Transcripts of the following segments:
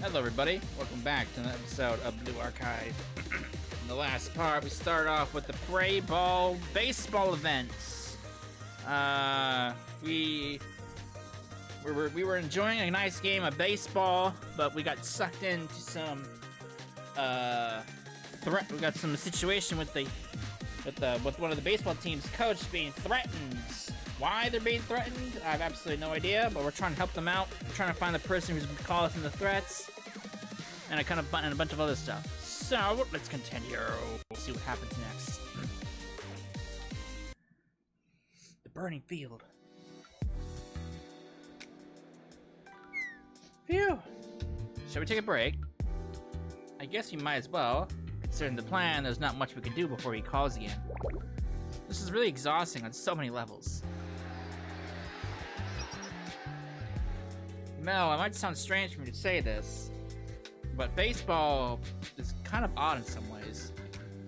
Hello everybody, welcome back to an episode of Blue Archive. In the last part, we started off with the Prey Ball baseball events. We were enjoying a nice game of baseball, but we got sucked into some We got some situation with one of the baseball team's coach being threatened. Why they're being threatened, I have absolutely no idea, but we're trying to help them out. We're trying to find the person who's causing the threats, and a bunch of other stuff. So, let's continue. We'll see what happens next. The burning field. Phew! Shall we take a break? I guess we might as well. Considering the plan, there's not much we can do before he calls again. This is really exhausting on so many levels. Mel, it might sound strange for me to say this, but baseball is kind of odd in some ways.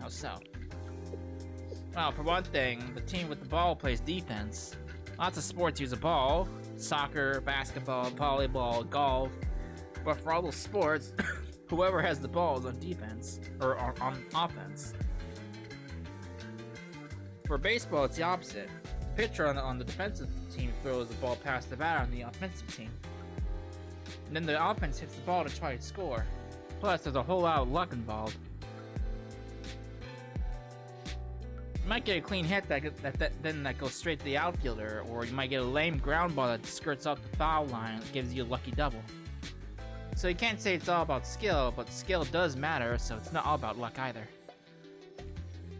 How so? Well, for one thing, the team with the ball plays defense. Lots of sports use a ball. Soccer, basketball, volleyball, golf. But for all those sports, whoever has the ball is on defense, or on offense. For baseball, it's the opposite. The pitcher on the defensive team throws the ball past the batter on the offensive team. And then the offense hits the ball to try to score. Plus, there's a whole lot of luck involved. You might get a clean hit that goes straight to the outfielder, or you might get a lame ground ball that skirts off the foul line and gives you a lucky double. So you can't say it's all about skill, but skill does matter, so it's not all about luck either.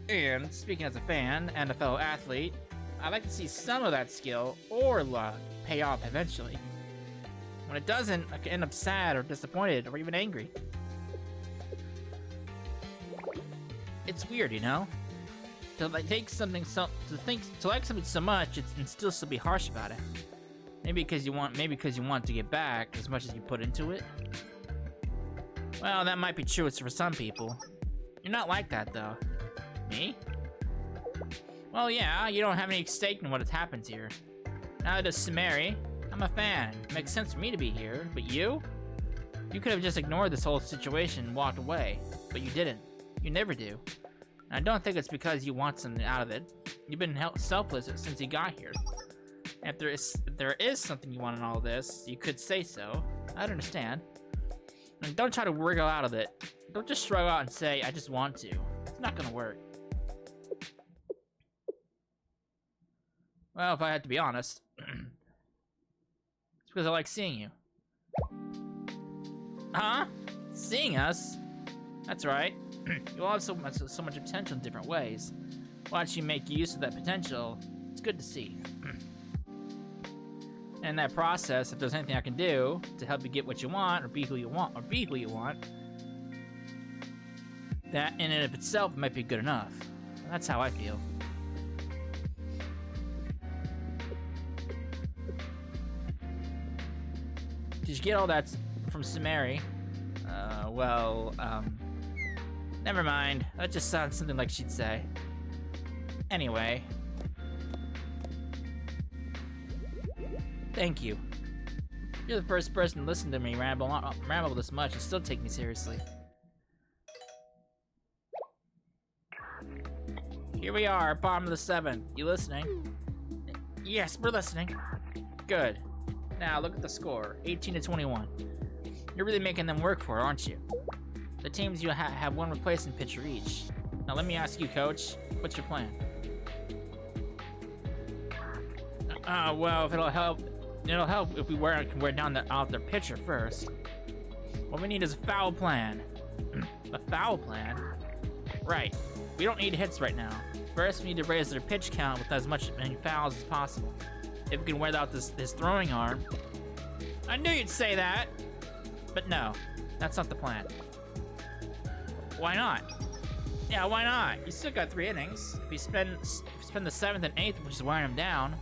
And, speaking as a fan and a fellow athlete, I'd like to see some of that skill or luck pay off eventually. When it doesn't, I can end up sad or disappointed or even angry. It's weird, you know? To like like something so much and still be harsh about it. Maybe because you want to get back as much as you put into it. Well, that might be true for some people. You're not like that though. Me? Well, yeah, you don't have any stake in what has happened here. Neither does Samari. I'm a fan. It makes sense for me to be here, but you? You could have just ignored this whole situation and walked away, but you didn't. You never do. And I don't think it's because you want something out of it. You've been selfless since you got here. And if there is something you want in all this, you could say so. I'd understand. And don't try to wriggle out of it. Don't just shrug out and say, I just want to. It's not gonna work. Well, if I had to be honest, it's because I like seeing you. Huh? Seeing us? That's right. You all have so much potential in different ways. Why don't you make use of that potential? It's good to see. And in that process, if there's anything I can do to help you get what you want, or be who you want, that in and of itself might be good enough. That's how I feel. Did you get all that from Samari? Never mind. That just sounds something like she'd say. Anyway. Thank you. You're the first person to listen to me ramble this much and still take me seriously. Here we are, bottom of the 7th. You listening? Yes, we're listening. Good. Now look at the score, 18-21. You're really making them work for it, aren't you? The teams you have one replacement pitcher each. Now let me ask you, Coach, what's your plan? Well, if it'll help if we wear down off their pitcher first. What we need is a foul plan. A foul plan? Right. We don't need hits right now. First, we need to raise their pitch count with as many fouls as possible. If we can wear out this throwing arm. I knew you'd say that! But no, that's not the plan. Why not? Yeah, why not? You still got 3 innings. If you spend the 7th and 8th, which is wearing them down,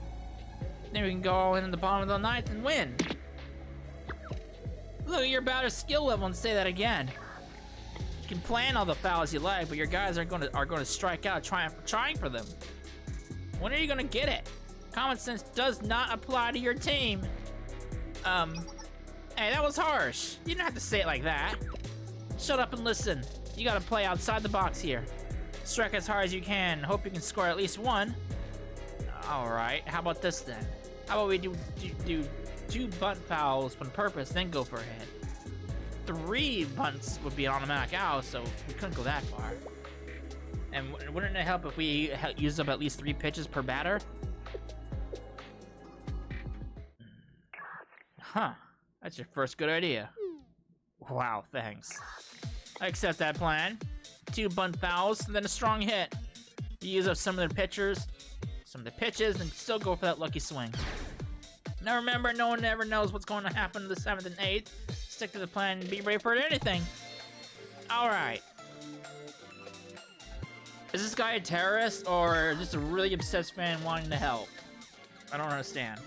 then we can go all in the bottom of the 9th and win. Look at your batter's skill level and say that again. You can plan all the fouls you like, but your guys are going to strike out trying for them. When are you going to get it? Common sense does not apply to your team. Hey, that was harsh. You didn't have to say it like that. Shut up and listen. You gotta play outside the box here. Strike as hard as you can. Hope you can score at least one. Alright, how about this then? How about we do 2 bunt fouls on purpose, then go for a hit? 3 bunts would be an automatic out, so we couldn't go that far. And wouldn't it help if we use up at least 3 pitches per batter? Huh, that's your first good idea. Wow, thanks. I accept that plan. 2 bunt fouls, and then a strong hit. You use up some of the pitches, and still go for that lucky swing. Now remember, no one ever knows what's going to happen in the 7th and 8th. Stick to the plan and be ready for anything. Alright. Is this guy a terrorist, or just a really obsessed fan wanting to help? I don't understand.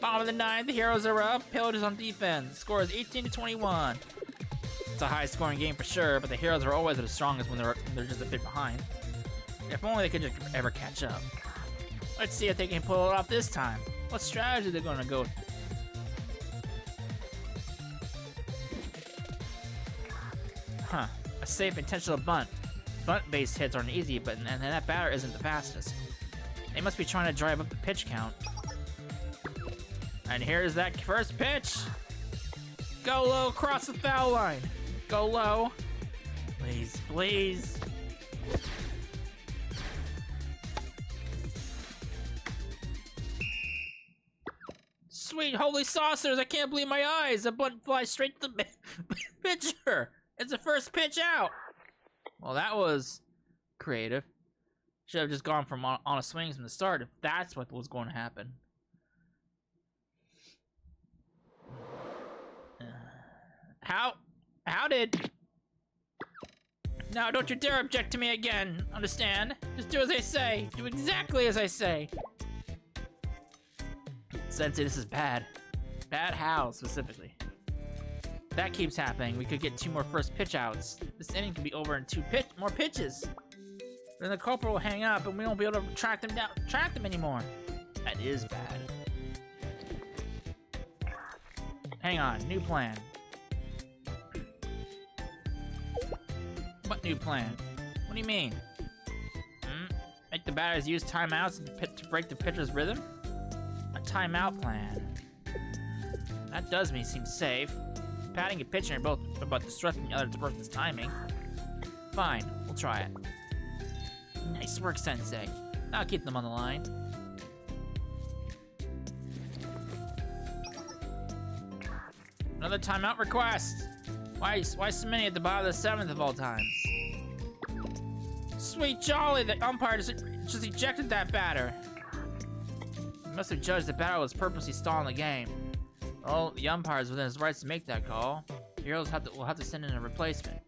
Bottom of the 9th, the heroes are up. Pillage is on defense. Score is 18-21. It's a high-scoring game for sure, but the heroes are always the strongest when they're just a bit behind. If only they could just ever catch up. Let's see if they can pull it off this time. What strategy they're going to go with? Huh. A safe intentional bunt. Bunt-based hits aren't easy, but and that batter isn't the fastest. They must be trying to drive up the pitch count. And here's that first pitch. Go low across the foul line. Go low. Please, please. Sweet holy saucers, I can't believe my eyes. A bunt flies straight to the pitcher. It's the first pitch out. Well, that was creative. Should have just gone from on a swing from the start if that's what was going to happen. How did? Now, don't you dare object to me again. Understand? Just do as I say. Do exactly as I say. Sensei, this is bad. Bad how, specifically. If that keeps happening, we could get 2 more first pitch outs. This inning could be over in 2 more pitches. Then the culprit will hang up and we won't be able to track them anymore. That is bad. Hang on, new plan. What new plan? What do you mean? Make the batters use timeouts to break the pitcher's rhythm? A timeout plan. That does seem safe. Patting a pitcher are both about disrupting the other person's timing. Fine, we'll try it. Nice work, Sensei. I'll keep them on the line. Another timeout request. Why so many at the bottom of the 7th of all times? Sweet jolly, the umpire just ejected that batter. He must have judged the batter was purposely stalling the game. Well, the umpire is within his rights to make that call. The heroes will have to send in a replacement.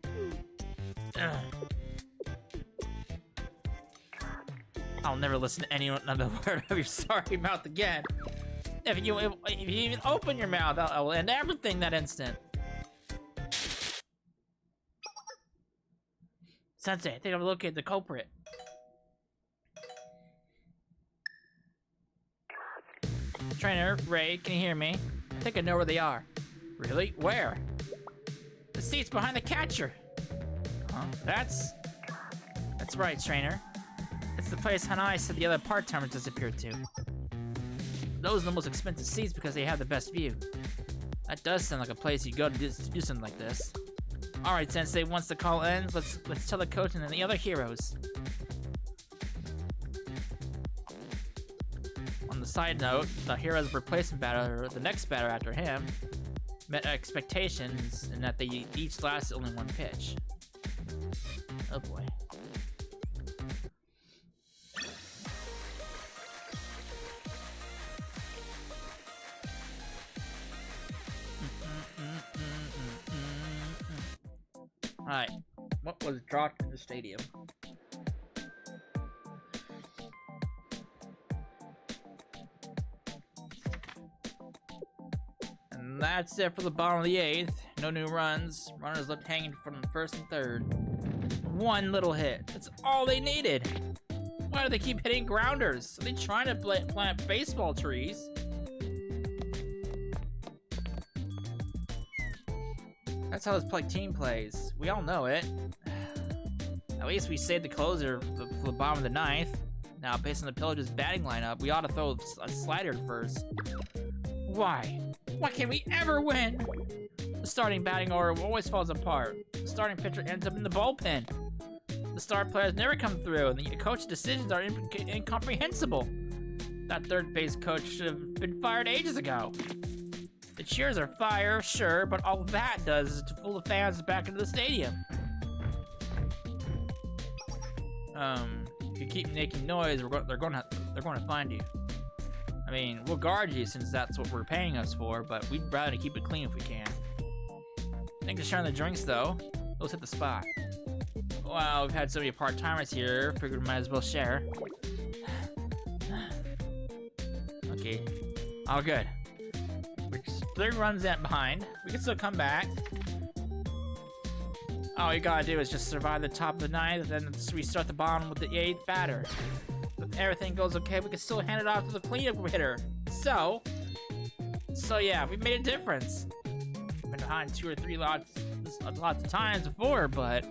I'll never listen to another word of your sorry mouth again. If you even open your mouth, I will end everything that instant. Sensei, I think I've located the culprit. Trainer, Ray, can you hear me? I think I know where they are. Really? Where? The seats behind the catcher. Huh? That's right, Trainer. It's the place Hanai said the other part-timers disappeared to. Those are the most expensive seats because they have the best view. That does sound like a place you go to do something like this. Alright, Sensei, once the call ends, let's tell the coach and then the other heroes. On the side note, the hero's replacement batter, or the next batter after him, met expectations in that they each lasted only 1 pitch. Oh boy. Alright, what was dropped in the stadium? And that's it for the bottom of the 8th. No new runs. Runners left hanging from the 1st and 3rd. 1 little hit. That's all they needed. Why do they keep hitting grounders? Are they trying to plant baseball trees? That's how this team plays. We all know it. At least we saved the closer for the bottom of the ninth. Now, based on the Pillagers' batting lineup, we ought to throw a slider first. Why? Why can't we ever win? The starting batting order always falls apart. The starting pitcher ends up in the bullpen. The star players never come through, and the coach's decisions are incomprehensible. That third base coach should have been fired ages ago. The cheers are fire, sure, but all that does is to pull the fans back into the stadium. If you keep making noise, they're going to find you. I mean, we'll guard you since that's what we're paying us for, but we'd rather keep it clean if we can. Thanks for sharing the drinks, though. Let's hit the spot. Wow, we've had so many part-timers here. Figured we might as well share. Okay, all good. We're just 3 runs behind. We can still come back. All you gotta do is just survive the top of the 9th, and then restart the bottom with the 8th batter. If everything goes okay, we can still hand it off to the cleanup hitter. So yeah, we made a difference. Been behind 2 or 3 lots of times before, but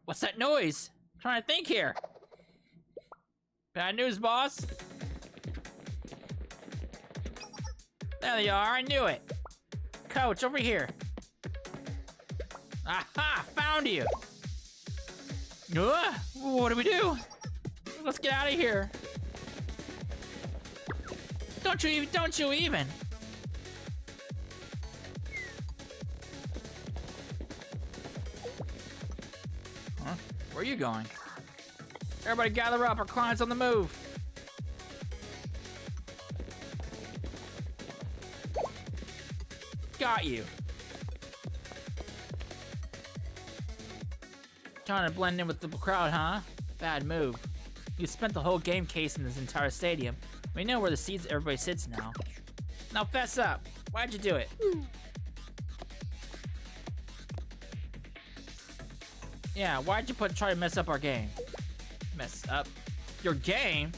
what's that noise? I'm trying to think here. Bad news, boss. There they are. I knew it. Coach, over here. Aha! Found you. What do we do? Let's get out of here. Don't you even. Huh? Where are you going? Everybody gather up, our client's on the move. Got you. Trying to blend in with the crowd, huh? Bad move. You spent the whole game casing this entire stadium. We know where the seats everybody sits now. Now fess up. Why'd you do it? Yeah, why'd you try to mess up our game? Mess up your game?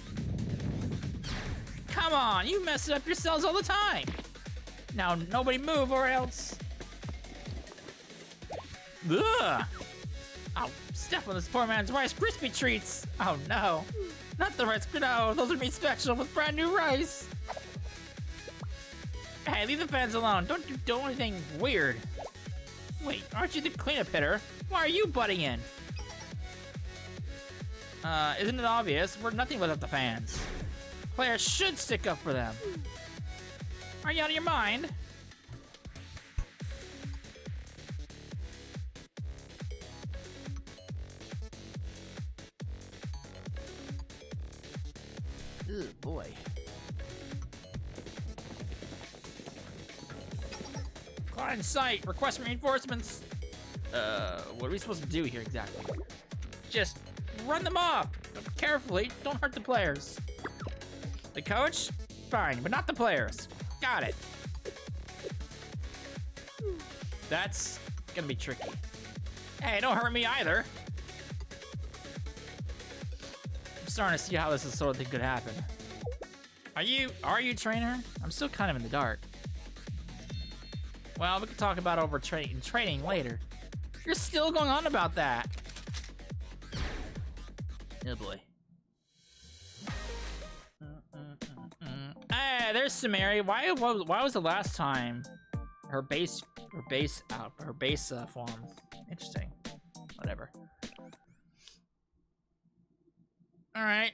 Come on, you mess it up yourselves all the time. Now nobody move or else. Ugh! I'll step on this poor man's Rice Krispie treats. Oh no, not the Rice. No, those are meat special with brand new rice. Hey, leave the fans alone. Don't do anything weird. Wait, aren't you the cleanup hitter? Why are you butting in? Isn't it obvious? We're nothing without the fans. Players should stick up for them. Are you out of your mind? Ugh, boy. Client in sight. Request reinforcements. What are we supposed to do here exactly? Just run them off. But carefully. Don't hurt the players. The coach? Fine, but not the players. Got it. That's gonna be tricky. Hey, don't hurt me either. I'm starting to see how this sort of thing could happen. Are you trainer? I'm still kind of in the dark. Well, we can talk about over training later. You're still going on about that. Oh boy. Hey, there's Samari. Why was the last time her base form? Interesting. Whatever. All right.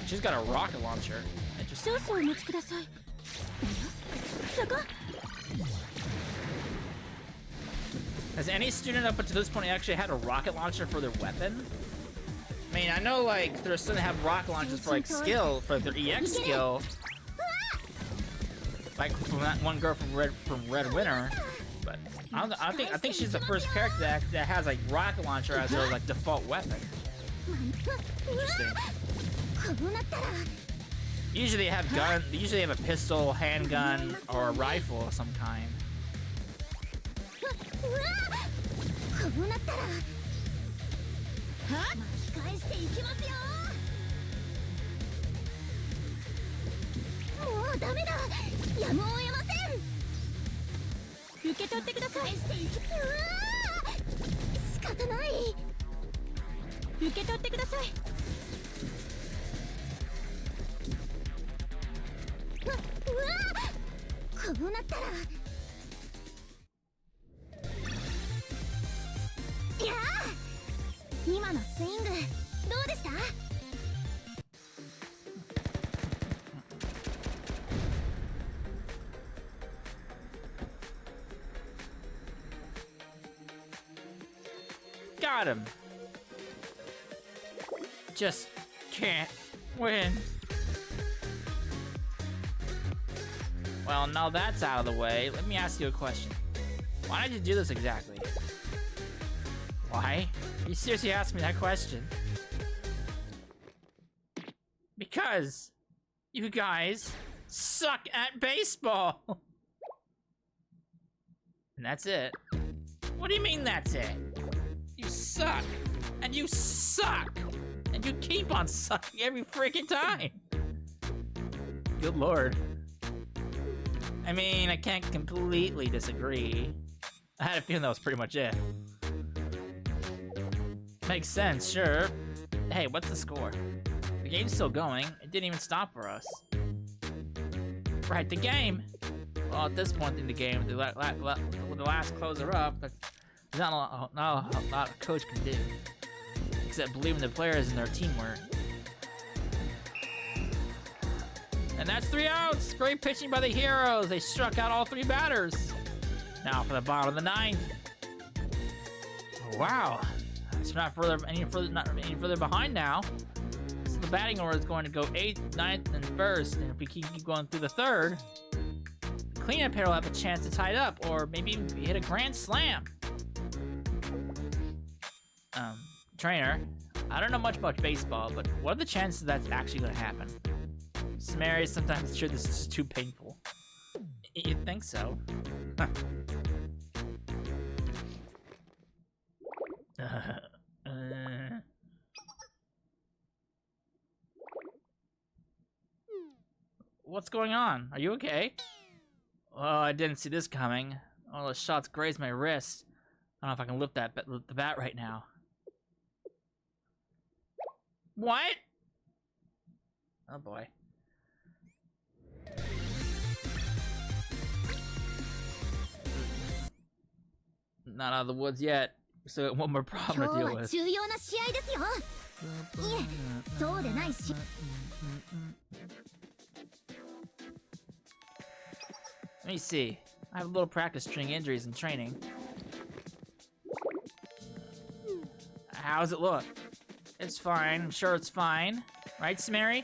She's got a rocket launcher. Interesting. Has any student up until this point actually had a rocket launcher for their weapon? I mean, I know like there's some that have rocket launchers for like skill, for their EX skill. Like from that one girl from Red Winter. But I think she's the first character that has like rocket launcher as her like default weapon. Interesting. Usually they have gun. They usually have a pistol, handgun, or a rifle of some kind. Got him. Just can't win. Well, now that's out of the way, let me ask you a question. Why did you do this exactly? Why? You seriously asked me that question? Because you guys suck at baseball. And that's it. What do you mean that's it? You suck. And you suck. And you keep on sucking every freaking time. Good lord. I mean, I can't completely disagree. I had a feeling that was pretty much it. Makes sense, sure. Hey, what's the score? The game's still going. It didn't even stop for us. Right, the game. Well, at this point in the game, with the last closer up, there's not a lot a coach can do. Except believe in the players and their teamwork. And that's 3 outs! Great pitching by the Heroes. They struck out all 3 batters. Now for the bottom of the 9th. Wow. It's not any further behind now. So the batting order is going to go 8th, 9th, and 1st. And if we keep going through the 3rd, the cleanup hitter will have a chance to tie it up, or maybe even hit a grand slam. Trainer, I don't know much about baseball, but what are the chances that's actually going to happen? Mary, sometimes sure this is too painful. You'd think so. Huh. What's going on? Are you okay? Oh, I didn't see this coming. Oh, the shots grazed my wrist. I don't know if I can lift the bat right now. What? Oh boy. Not out of the woods yet. So one more problem to deal with. Let me see. I have a little practice string injuries in training. How's it look? It's fine. I'm sure it's fine. Right, Smary?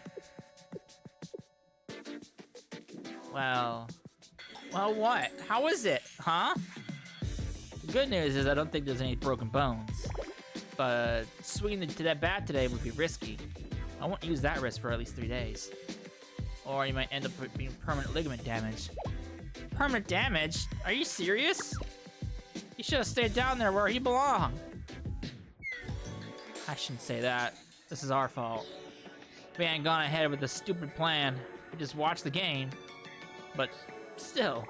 Well, what? How is it? Huh? The good news is I don't think there's any broken bones. But swinging to that bat today would be risky. I won't use that risk for at least 3 days. Or you might end up being permanent ligament damage. Permanent damage? Are you serious? You should have stayed down there where you belong. I shouldn't say that. This is our fault. We ain't gone ahead with the stupid plan. We just watched the game. But still,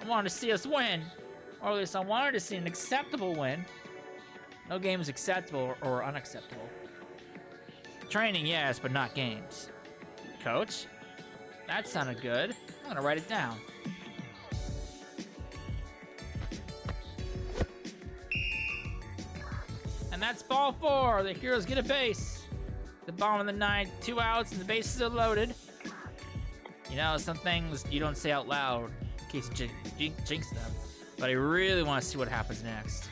I wanted to see us win. Or at least I wanted to see an acceptable win. No game is acceptable or unacceptable. Training, yes, but not games. Coach? That sounded good. I'm gonna write it down. And that's ball 4. The Heroes get a base. The bottom of the 9th, 2 outs, and the bases are loaded. You know, some things you don't say out loud in case you jinx them. But I really want to see what happens next.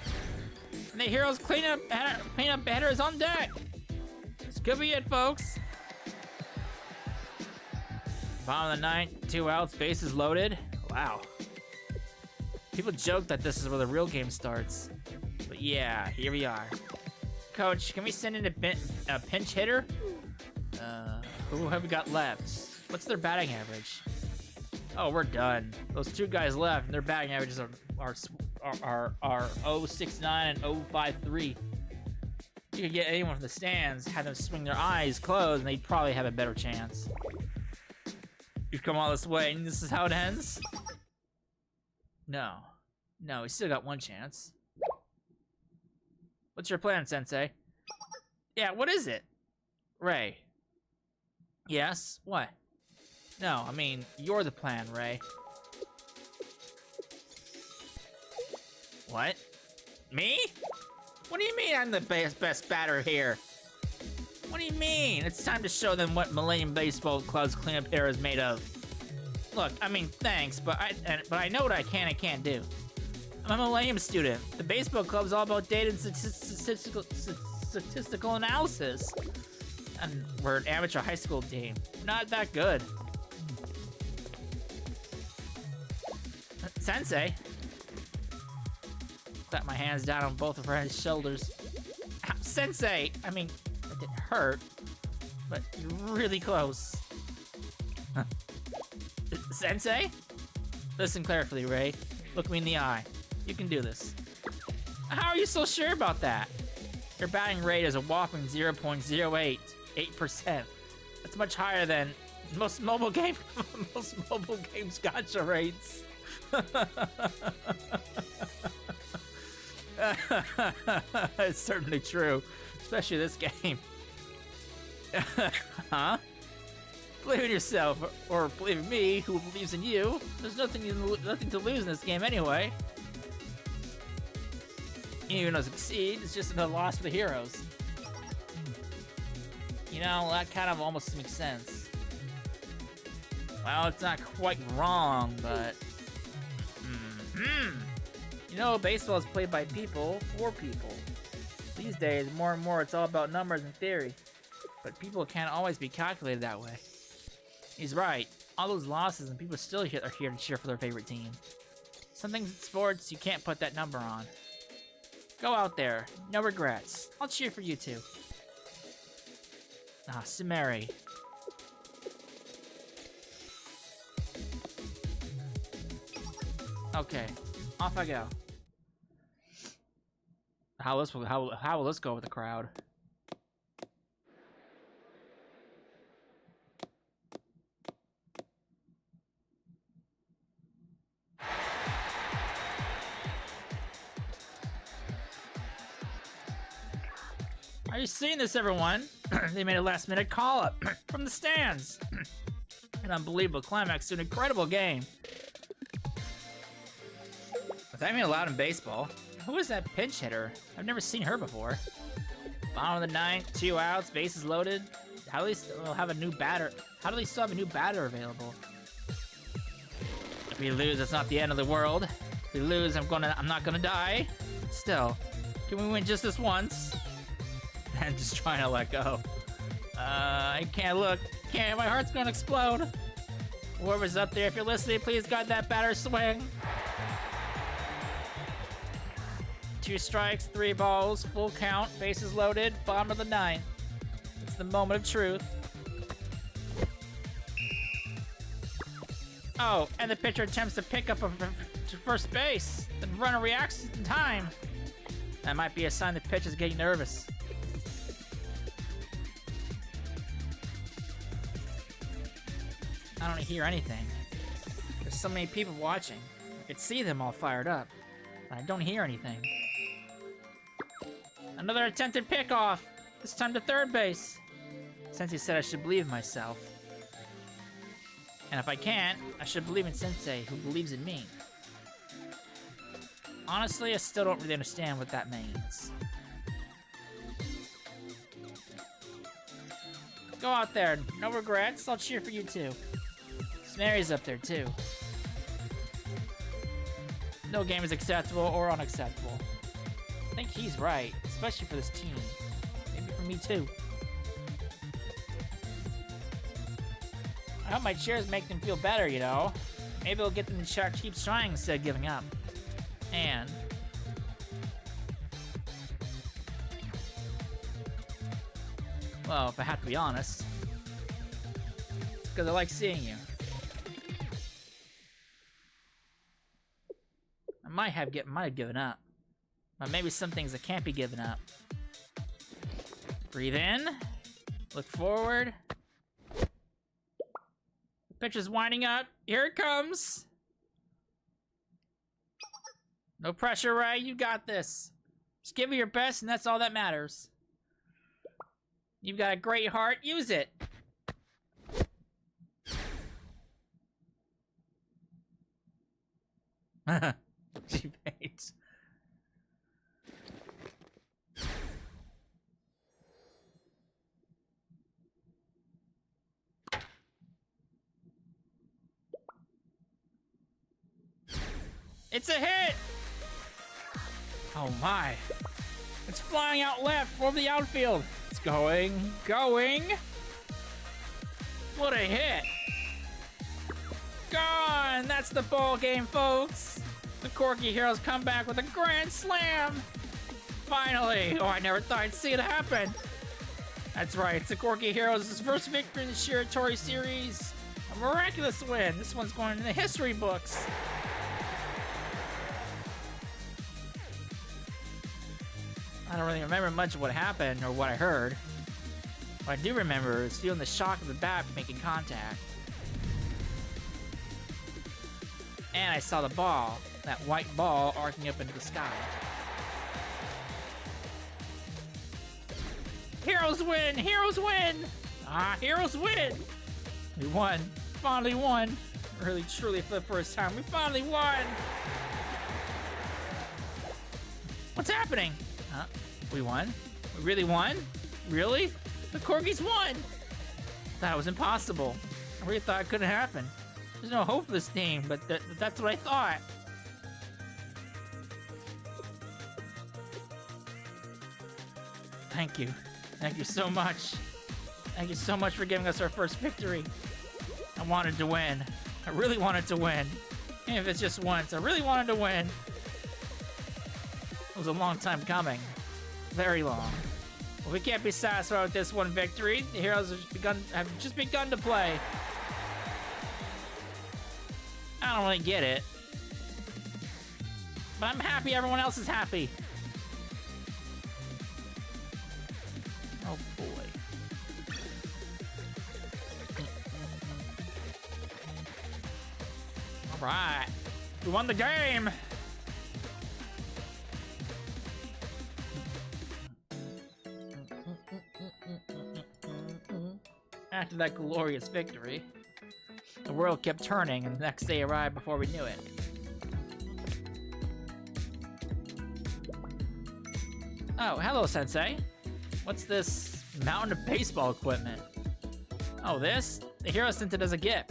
And the Heroes cleanup batter is on deck. This could be it, folks. Bottom of the 9th, 2 outs, bases loaded. Wow. People joke that this is where the real game starts. But yeah, here we are. Coach, can we send in a pinch hitter? Who have we got left? What's their batting average? Oh, we're done. Those two guys left, and their batting averages are 069 and 053. You could get anyone from the stands, have them swing their eyes closed, and they'd probably have a better chance. You've come all this way, and this is how it ends? No. No, we still got one chance. What's your plan, Sensei? Yeah, what is it? Ray. Yes? What? No, I mean, you're the plan, Ray. What? Me? What do you mean I'm the best batter here? What do you mean? It's time to show them what Millennium Baseball Club's cleanup era is made of. Look, I mean, thanks, but I know what I can and can't do. I'm a Millennium student. The baseball club's all about data and statistical analysis. And we're an amateur high school team. Not that good. Sensei. Clap my hands down on both of her shoulders. Ow, Sensei! I mean, it didn't hurt, but you're really close. Sensei? Listen carefully, Ray. Look me in the eye. You can do this. How are you so sure about that? Your batting rate is a whopping 0.088%. That's much higher than most mobile games gotcha rates. It's certainly true, especially this game. Huh? Believe in yourself, or believe in me, who believes in you. There's nothing to lose in this game anyway. Even though succeed, it's just another loss for the heroes. You know, that kind of almost makes sense. Well, it's not quite wrong, but... You know, baseball is played by people, for people. These days, more and more, it's all about numbers and theory. But people can't always be calculated that way. He's right. All those losses and people still are here to cheer for their favorite team. Some things in sports, you can't put that number on. Go out there. No regrets. I'll cheer for you too. Ah, Sumeri. Okay, off I go. How will this go with the crowd? Are you seeing this, everyone? They made a last-minute call-up from the stands. An unbelievable climax to an incredible game. Is that even allowed in baseball? Who is that pinch hitter? I've never seen her before. Bottom of the ninth, 2 outs, bases loaded. How do they still have a new batter? How do they still have a new batter available? If we lose, it's not the end of the world. If we lose, I'm not gonna die. Still, can we win just this once? And just trying to let go. I can't look. Can't. My heart's gonna explode. Whoever's up there, if you're listening, please guide that batter swing. 2 strikes, 3 balls, full count, bases loaded, bottom of the ninth. It's the moment of truth. Oh, and the pitcher attempts to pick up to first base. The runner reacts in time. That might be a sign the pitch is getting nervous. I don't hear anything. There's so many people watching. I could see them all fired up, but I don't hear anything. Another attempted pickoff. This time to third base. Sensei said I should believe in myself. And if I can't, I should believe in Sensei, who believes in me. Honestly, I still don't really understand what that means. Go out there. No regrets. I'll cheer for you too. Snary's up there too. No game is acceptable or unacceptable. I think he's right, especially for this team. Maybe for me too. I hope my cheers make them feel better, you know? Maybe it'll get them to keep trying instead of giving up. And... well, if I have to be honest, because I like seeing you. I might have given up. But maybe some things that can't be given up. Breathe in. Look forward. The pitch is winding up. Here it comes. No pressure, Ray. You got this. Just give it your best, and that's all that matters. You've got a great heart. Use it. She paints. It's a hit! Oh my. It's flying out left over the outfield. It's going. What a hit. Gone! That's the ball game, folks. The Corky Heroes come back with a grand slam. Finally. Oh, I never thought I'd see it happen. That's right. It's the Corky Heroes' first victory in the Shiratori series. A miraculous win. This one's going in the history books. I don't really remember much of what happened or what I heard. What I do remember is feeling the shock of the bat making contact. And I saw the ball, that white ball arcing up into the sky. Heroes win! Heroes win! Ah, heroes win! We won. Finally won. Really, truly for the first time. We finally won! What's happening? We won? We really won? Really? The Corgis won! That was impossible. I really thought it couldn't happen. There's no hope for this team, but that's what I thought. Thank you. Thank you so much. Thank you so much for giving us our first victory. I wanted to win. I really wanted to win. Even if it's just once, I really wanted to win. It was a long time coming. Very long. Well, we can't be satisfied with this one victory. The heroes have just begun to play. I don't really get it. But I'm happy everyone else is happy. Oh boy. Alright. We won the game! After that glorious victory, the world kept turning and the next day arrived before we knew it. Oh, hello, Sensei. What's this mountain of baseball equipment? Oh, this? The hero sent it as a gift.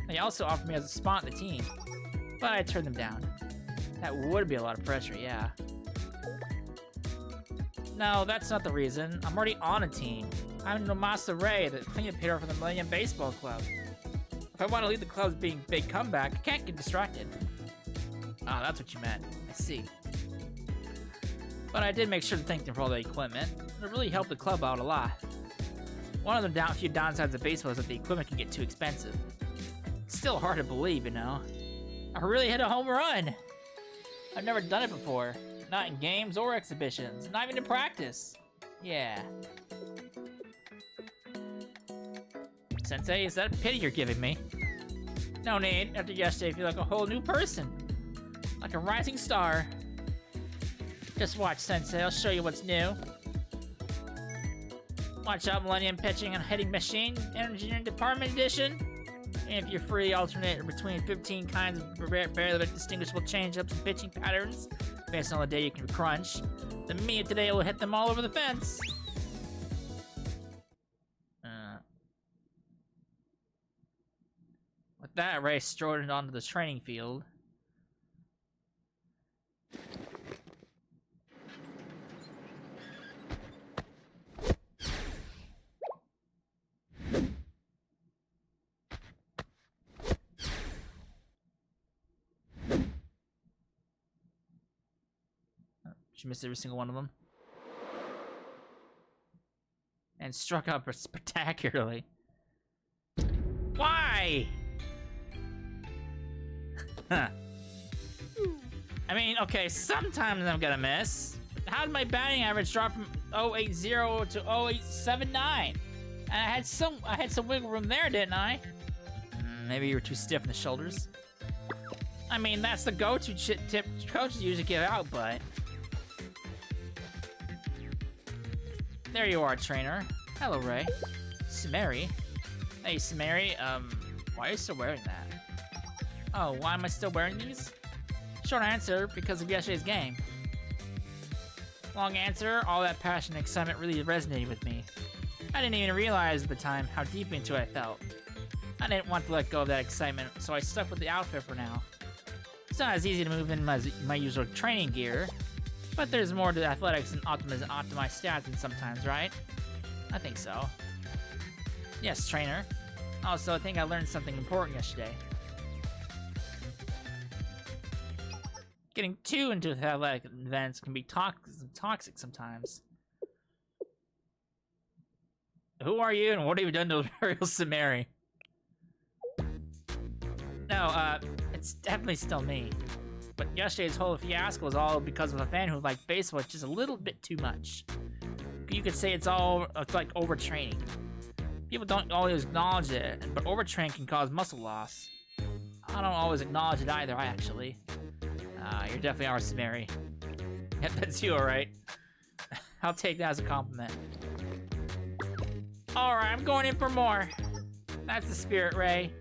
They also offered me as a spot in the team, but I turned them down. That would be a lot of pressure, yeah. No, that's not the reason. I'm already on a team. I'm Nomasa Ray, the cleanup hitter for the Millennium Baseball Club. If I want to lead the club's big comeback, I can't get distracted. Oh, that's what you meant. I see. But I did make sure to thank them for all the equipment. It really helped the club out a lot. One of the few downsides of baseball is that the equipment can get too expensive. It's still hard to believe, you know. I really hit a home run! I've never done it before. Not in games or exhibitions. Not even in practice. Yeah. Sensei, is that a pity you're giving me? No need. After yesterday, I feel like a whole new person. Like a rising star. Just watch, Sensei. I'll show you what's new. Watch out, Millennium Pitching and Hitting Machine, Engineering Department Edition. And if you're free, alternate between 15 kinds of barely distinguishable change-ups and pitching patterns based on the day you can crunch. The me of today will hit them all over the fence. With that, Ray strode onto the training field. She missed every single one of them. And struck out spectacularly. Why? Huh. I mean, okay, sometimes I'm gonna miss. How did my batting average drop from 080 to 0879? And I had some wiggle room there, didn't I? Maybe you were too stiff in the shoulders. I mean, that's the go-to tip coaches usually give out, but... There you are, trainer. Hello, Ray. Samari. Hey, Samari, why are you still wearing that? Oh, why am I still wearing these? Short answer, because of yesterday's game. Long answer, all that passion and excitement really resonated with me. I didn't even realize at the time how deep into it I felt. I didn't want to let go of that excitement, so I stuck with the outfit for now. It's not as easy to move in my usual training gear, but there's more to athletics and optimized stats than sometimes, right? I think so. Yes, trainer. Also, I think I learned something important yesterday. Getting too into athletic events can be toxic sometimes. Who are you and what have you done to Imperial Samari? No, it's definitely still me. But yesterday's whole fiasco was all because of a fan who liked baseball just a little bit too much. You could say it's like overtraining. People don't always acknowledge it, but overtraining can cause muscle loss. I don't always acknowledge it either, actually. You're definitely our Samari. Yep, that's you, alright. I'll take that as a compliment. Alright, I'm going in for more. That's the spirit, Ray.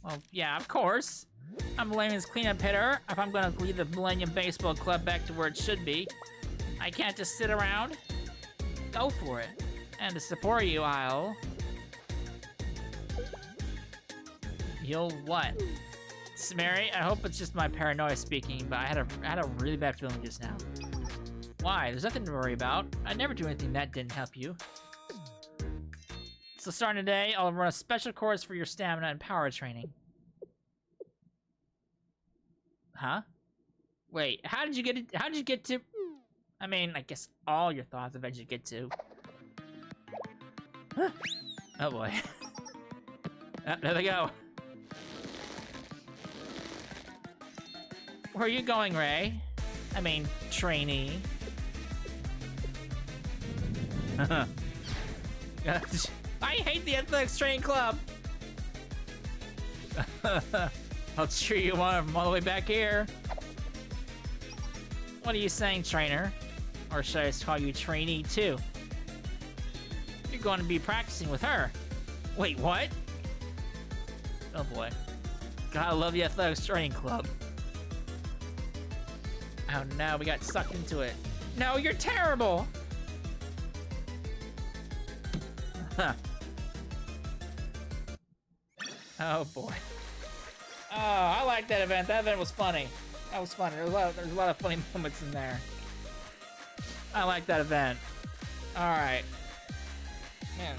Well, yeah, of course. I'm Millennium's cleanup hitter. If I'm gonna lead the Millennium Baseball Club back to where it should be, I can't just sit around. Go for it. And to support you, You'll what? Samari, I hope it's just my paranoia speaking, but I had a really bad feeling just now. Why? There's nothing to worry about. I'd never do anything that didn't help you. So starting today, I'll run a special course for your stamina and power training. Huh? Wait, how did you get to... I mean, I guess all your thoughts eventually get to... Oh boy. Oh, there they go. Where are you going, Ray? I mean, trainee. I hate the athletics training club. I'll cheer you on from all the way back here. What are you saying, trainer? Or should I just call you trainee too? You're going to be practicing with her. Wait, what? Oh boy. Gotta love the athletics training club. Oh no, we got sucked into it. No, you're terrible! Huh. Oh boy. Oh, I like that event. That event was funny. That was funny. There's a lot of funny moments in there. I like that event. Alright. Man.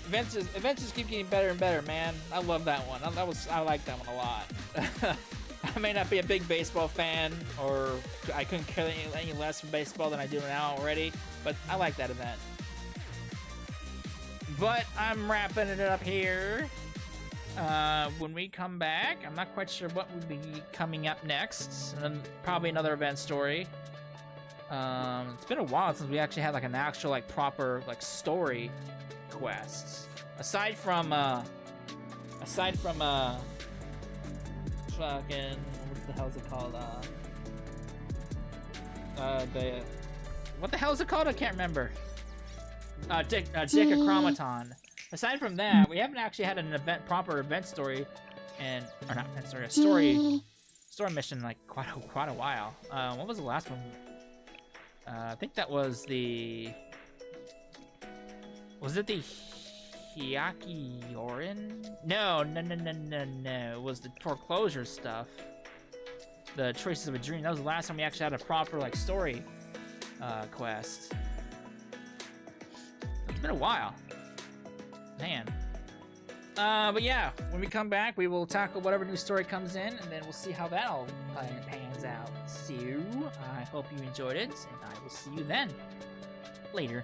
Events just keep getting better and better, man. I love that one. I like that one a lot. I may not be a big baseball fan, or I couldn't care any less from baseball than I do now already, but I like that event. But I'm wrapping it up here. When we come back, I'm not quite sure what would be coming up next. And then probably another event story. It's been a while since we actually had like an actual like proper like story quests. Aside from fucking, what the hell is it called? What the hell is it called? I can't remember. Dichromaton. Aside from that, we haven't actually had an proper event story, or not event story, a story mission in like quite a while. What was the last one? I think that was was it the Hyakiorin? No. It was the foreclosure stuff. The Traces of a Dream. That was the last time we actually had a proper like story quest. It's been a while. Man. But yeah, when we come back, we will tackle whatever new story comes in, and then we'll see how that all pans out. So, I hope you enjoyed it, and I will see you then. Later.